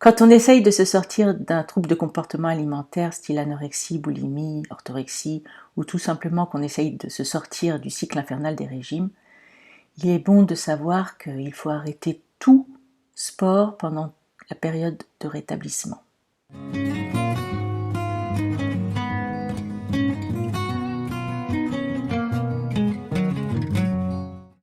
Quand on essaye de se sortir d'un trouble de comportement alimentaire, style anorexie, boulimie, orthorexie, ou tout simplement qu'on essaye de se sortir du cycle infernal des régimes, il est bon de savoir qu'il faut arrêter tout sport pendant la période de rétablissement.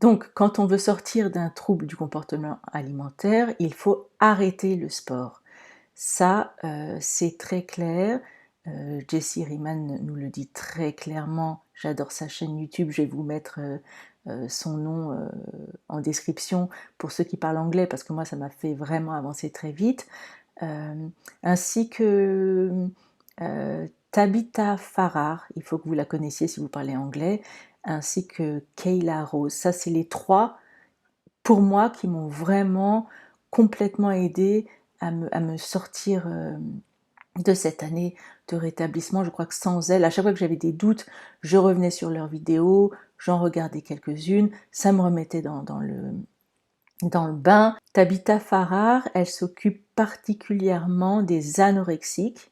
Donc, quand on veut sortir d'un trouble du comportement alimentaire, il faut arrêter le sport. Ça, c'est très clair. Jessie Riemann nous le dit très clairement. J'adore sa chaîne YouTube. Je vais vous mettre son nom en description pour ceux qui parlent anglais, parce que moi, ça m'a fait vraiment avancer très vite. Ainsi que Tabitha Farrar, il faut que vous la connaissiez si vous parlez anglais, ainsi que Kayla Rose. Ça, c'est les trois, pour moi, qui m'ont vraiment complètement aidé à me sortir de cette année de rétablissement. Je crois que sans elles, à chaque fois que j'avais des doutes, je revenais sur leurs vidéos, j'en regardais quelques-unes, ça me remettait dans le bain. Tabitha Farrar, elle s'occupe particulièrement des anorexiques,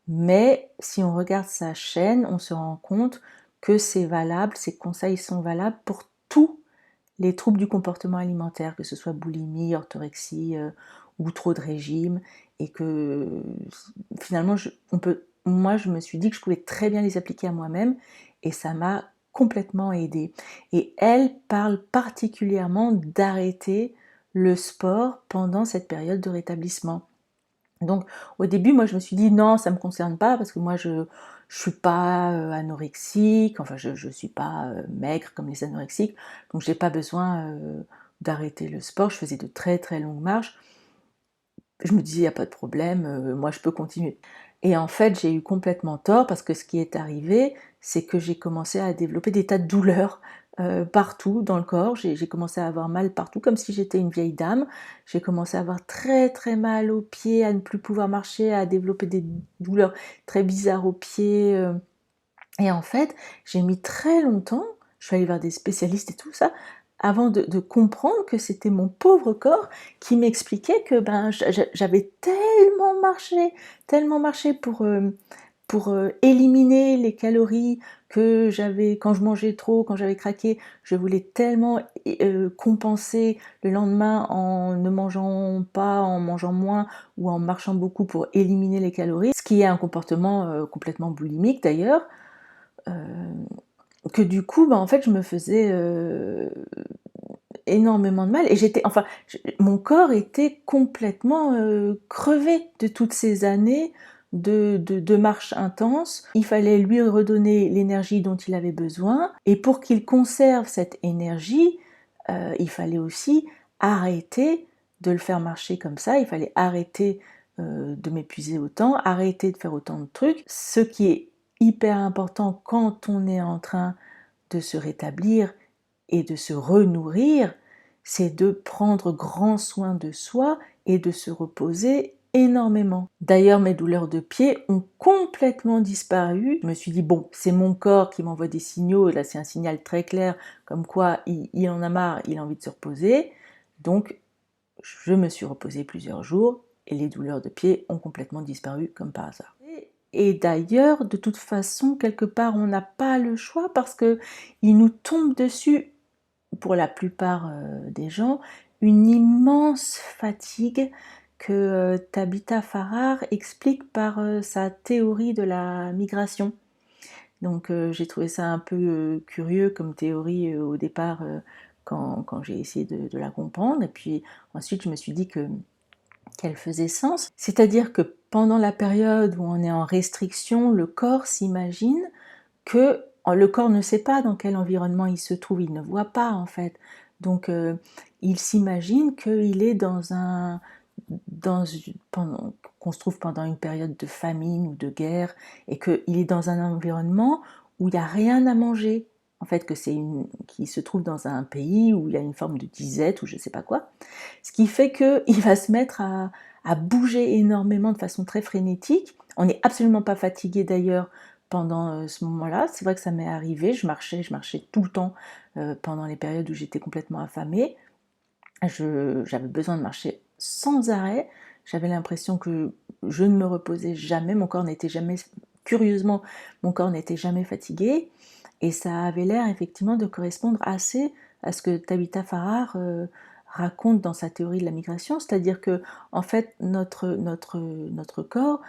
mais si on regarde sa chaîne, on se rend compte que c'est valable, ses conseils sont valables pour tous les troubles du comportement alimentaire, que ce soit boulimie, orthorexie ou trop de régime, et que finalement, moi je me suis dit que je pouvais très bien les appliquer à moi-même, et ça m'a complètement aidée. Et elle parle particulièrement d'arrêter le sport pendant cette période de rétablissement. Donc au début, moi je me suis dit non, ça ne me concerne pas, parce que moi je suis pas anorexique, enfin je suis pas maigre comme les anorexiques, donc j'ai pas besoin d'arrêter le sport. Je faisais de très très longues marches. Je me disais, il n'y a pas de problème, moi je peux continuer. Et en fait, j'ai eu complètement tort, parce que ce qui est arrivé, c'est que j'ai commencé à développer des tas de douleurs partout dans le corps. J'ai commencé à avoir mal partout, comme si j'étais une vieille dame. J'ai commencé à avoir très très mal aux pieds, à ne plus pouvoir marcher, à développer des douleurs très bizarres aux pieds. Et en fait, j'ai mis très longtemps, je suis allée voir des spécialistes et tout ça, avant de comprendre que c'était mon pauvre corps qui m'expliquait que j'avais tellement marché pour éliminer les calories que j'avais quand je mangeais trop, quand j'avais craqué. Je voulais tellement compenser le lendemain en ne mangeant pas, en mangeant moins ou en marchant beaucoup pour éliminer les calories, ce qui est un comportement complètement boulimique d'ailleurs. Que du coup, en fait, je me faisais énormément de mal, et mon corps était complètement crevé de toutes ces années de marche intense. Il fallait lui redonner l'énergie dont il avait besoin, et pour qu'il conserve cette énergie, il fallait aussi arrêter de le faire marcher comme ça, il fallait arrêter de m'épuiser autant, arrêter de faire autant de trucs, ce qui est hyper important quand on est en train de se rétablir et de se renourrir, c'est de prendre grand soin de soi et de se reposer énormément. D'ailleurs, mes douleurs de pied ont complètement disparu. Je me suis dit, bon, c'est mon corps qui m'envoie des signaux, et là c'est un signal très clair, comme quoi il en a marre, il a envie de se reposer. Donc, je me suis reposée plusieurs jours, et les douleurs de pied ont complètement disparu comme par hasard. Et d'ailleurs, de toute façon, quelque part, on n'a pas le choix, parce que il nous tombe dessus, pour la plupart des gens, une immense fatigue que Tabitha Farrar explique par sa théorie de la migration. Donc j'ai trouvé ça un peu curieux comme théorie au départ, quand j'ai essayé de la comprendre, et puis ensuite je me suis dit qu'elle faisait sens. C'est-à-dire que pendant la période où on est en restriction, le corps s'imagine que le corps ne sait pas dans quel environnement il se trouve, il ne voit pas en fait. Donc il s'imagine qu'il est qu'on se trouve pendant une période de famine ou de guerre, et qu'il est dans un environnement où il n'y a rien à manger. En fait, qu'il se trouve dans un pays où il y a une forme de disette ou je ne sais pas quoi. Ce qui fait qu'il va se mettre à bouger énormément de façon très frénétique. On n'est absolument pas fatigué d'ailleurs pendant ce moment-là. C'est vrai que ça m'est arrivé, je marchais tout le temps pendant les périodes où j'étais complètement affamée. J'avais besoin de marcher sans arrêt. J'avais l'impression que je ne me reposais jamais, mon corps n'était jamais, curieusement, mon corps n'était jamais fatigué. Et ça avait l'air effectivement de correspondre assez à ce que Tabitha Farrar raconte dans sa théorie de la migration, c'est-à-dire que en fait notre corps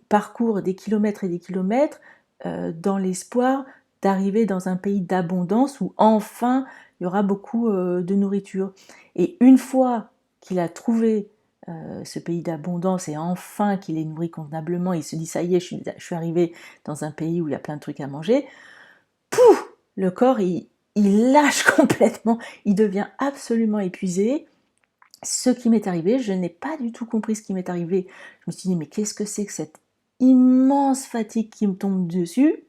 parcourt des kilomètres et des kilomètres dans l'espoir d'arriver dans un pays d'abondance où enfin il y aura beaucoup de nourriture. Et une fois qu'il a trouvé ce pays d'abondance et enfin qu'il est nourri convenablement, il se dit ça y est, je suis arrivé dans un pays où il y a plein de trucs à manger, pouf, le corps il lâche complètement, il devient absolument épuisé. Ce qui m'est arrivé, je n'ai pas du tout compris ce qui m'est arrivé. Je me suis dit mais qu'est-ce que c'est que cette immense fatigue qui me tombe dessus?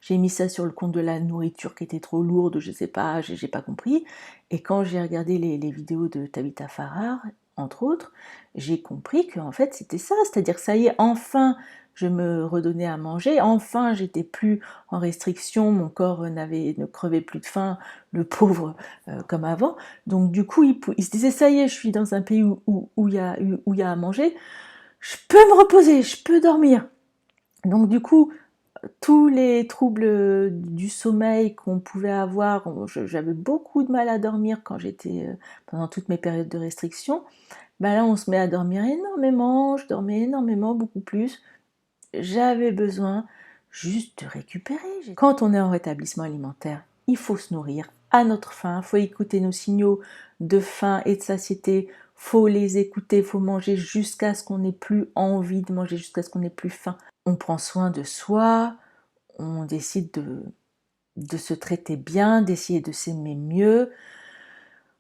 J'ai mis ça sur le compte de la nourriture qui était trop lourde, je sais pas, j'ai pas compris. Et quand j'ai regardé les vidéos de Tabitha Farrar, entre autres, j'ai compris que en fait c'était ça, c'est-à-dire ça y est, enfin je me redonnais à manger, enfin j'étais plus en restriction, mon corps ne crevait plus de faim, le pauvre comme avant. Donc du coup il se disait ça y est, je suis dans un pays où il y a à manger, je peux me reposer, je peux dormir. Donc du coup tous les troubles du sommeil qu'on pouvait avoir, j'avais beaucoup de mal à dormir quand j'étais pendant toutes mes périodes de restriction. Ben là, on se met à dormir énormément, je dormais énormément, beaucoup plus. J'avais besoin juste de récupérer. Quand on est en rétablissement alimentaire, il faut se nourrir à notre faim, il faut écouter nos signaux de faim et de satiété, faut les écouter, faut manger jusqu'à ce qu'on n'ait plus envie de manger, jusqu'à ce qu'on n'ait plus faim. On prend soin de soi, on décide de se traiter bien, d'essayer de s'aimer mieux.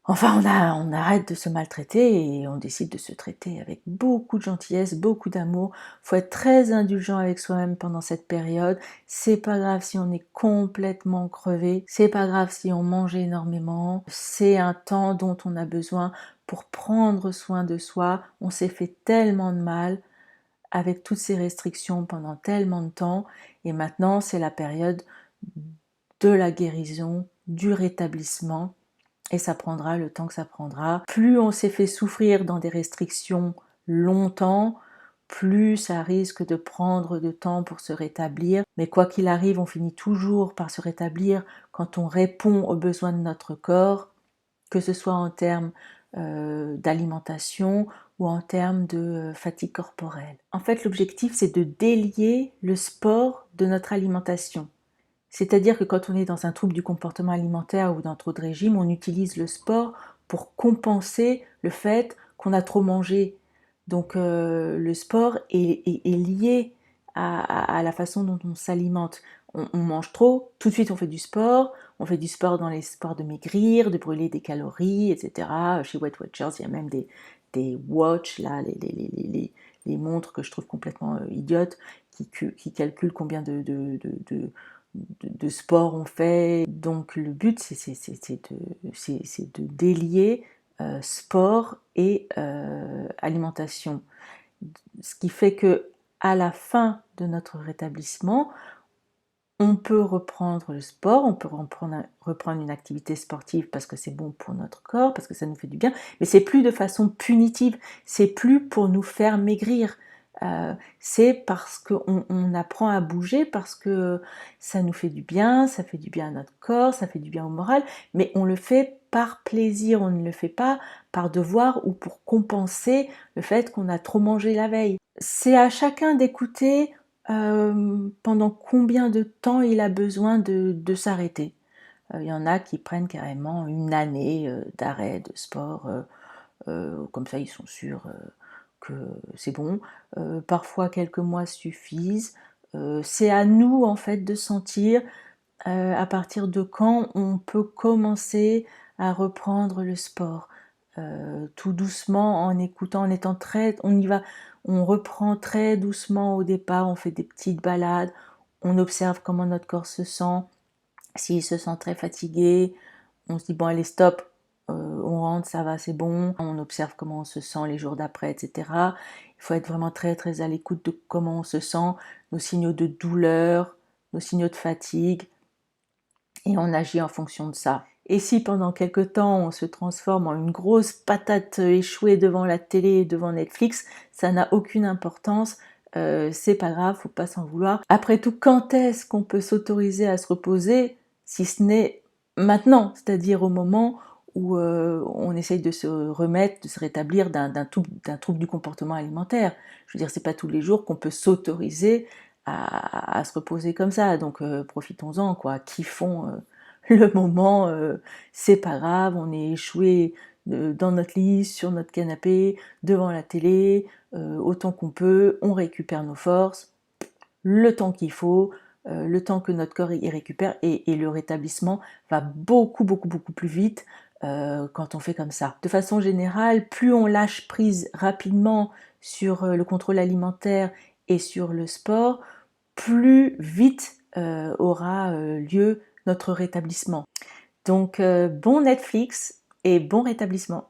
Enfin, on arrête de se maltraiter et on décide de se traiter avec beaucoup de gentillesse, beaucoup d'amour. Faut être très indulgent avec soi-même pendant cette période. C'est pas grave si on est complètement crevé. C'est pas grave si on mange énormément. C'est un temps dont on a besoin pour prendre soin de soi. On s'est fait tellement de mal avec toutes ces restrictions pendant tellement de temps. Et maintenant, c'est la période de la guérison, du rétablissement. Et ça prendra le temps que ça prendra. Plus on s'est fait souffrir dans des restrictions longtemps, plus ça risque de prendre de temps pour se rétablir. Mais quoi qu'il arrive, on finit toujours par se rétablir quand on répond aux besoins de notre corps, que ce soit en termes d'alimentation ou en termes de fatigue corporelle. En fait, l'objectif, c'est de délier le sport de notre alimentation. C'est-à-dire que quand on est dans un trouble du comportement alimentaire ou dans trop de régime, on utilise le sport pour compenser le fait qu'on a trop mangé. Donc le sport est lié à la façon dont on s'alimente. On mange trop, tout de suite on fait du sport dans les sports de maigrir, de brûler des calories, etc. Chez Weight Watchers, il y a même des watch, là, les montres que je trouve complètement idiotes, qui calculent combien de sport on fait. Donc le but, c'est de délier sport et alimentation. Ce qui fait que à la fin de notre rétablissement, on peut reprendre le sport, on peut reprendre une activité sportive parce que c'est bon pour notre corps, parce que ça nous fait du bien, mais c'est plus de façon punitive, c'est plus pour nous faire maigrir. C'est parce qu'on apprend à bouger, parce que ça nous fait du bien, ça fait du bien à notre corps, ça fait du bien au moral, mais on le fait par plaisir, on ne le fait pas par devoir ou pour compenser le fait qu'on a trop mangé la veille. C'est à chacun d'écouter pendant combien de temps il a besoin de s'arrêter. Il y en a qui prennent carrément une année d'arrêt de sport, comme ça ils sont sûrs que c'est bon. Parfois quelques mois suffisent. C'est à nous en fait de sentir à partir de quand on peut commencer à reprendre le sport. Tout doucement, en écoutant, en étant on y va, on reprend très doucement au départ, on fait des petites balades, on observe comment notre corps se sent, s'il se sent très fatigué, on se dit bon allez stop, on rentre, ça va, c'est bon, on observe comment on se sent les jours d'après, etc. Il faut être vraiment très très à l'écoute de comment on se sent, nos signaux de douleur, nos signaux de fatigue, et on agit en fonction de ça. Et si pendant quelque temps on se transforme en une grosse patate échouée devant la télé, devant Netflix, ça n'a aucune importance, c'est pas grave, faut pas s'en vouloir. Après tout, quand est-ce qu'on peut s'autoriser à se reposer si ce n'est maintenant, c'est-à-dire au moment où on essaye de se remettre, de se rétablir d'un trouble du comportement alimentaire. Je veux dire, c'est pas tous les jours qu'on peut s'autoriser à se reposer comme ça, donc profitons-en, quoi, kiffons le moment, c'est pas grave, on est échoué dans notre lit, sur notre canapé, devant la télé, autant qu'on peut, on récupère nos forces, le temps qu'il faut, le temps que notre corps y récupère, et le rétablissement va beaucoup, beaucoup, beaucoup plus vite quand on fait comme ça. De façon générale, plus on lâche prise rapidement sur le contrôle alimentaire et sur le sport, plus vite aura lieu notre rétablissement. Donc bon Netflix et bon rétablissement.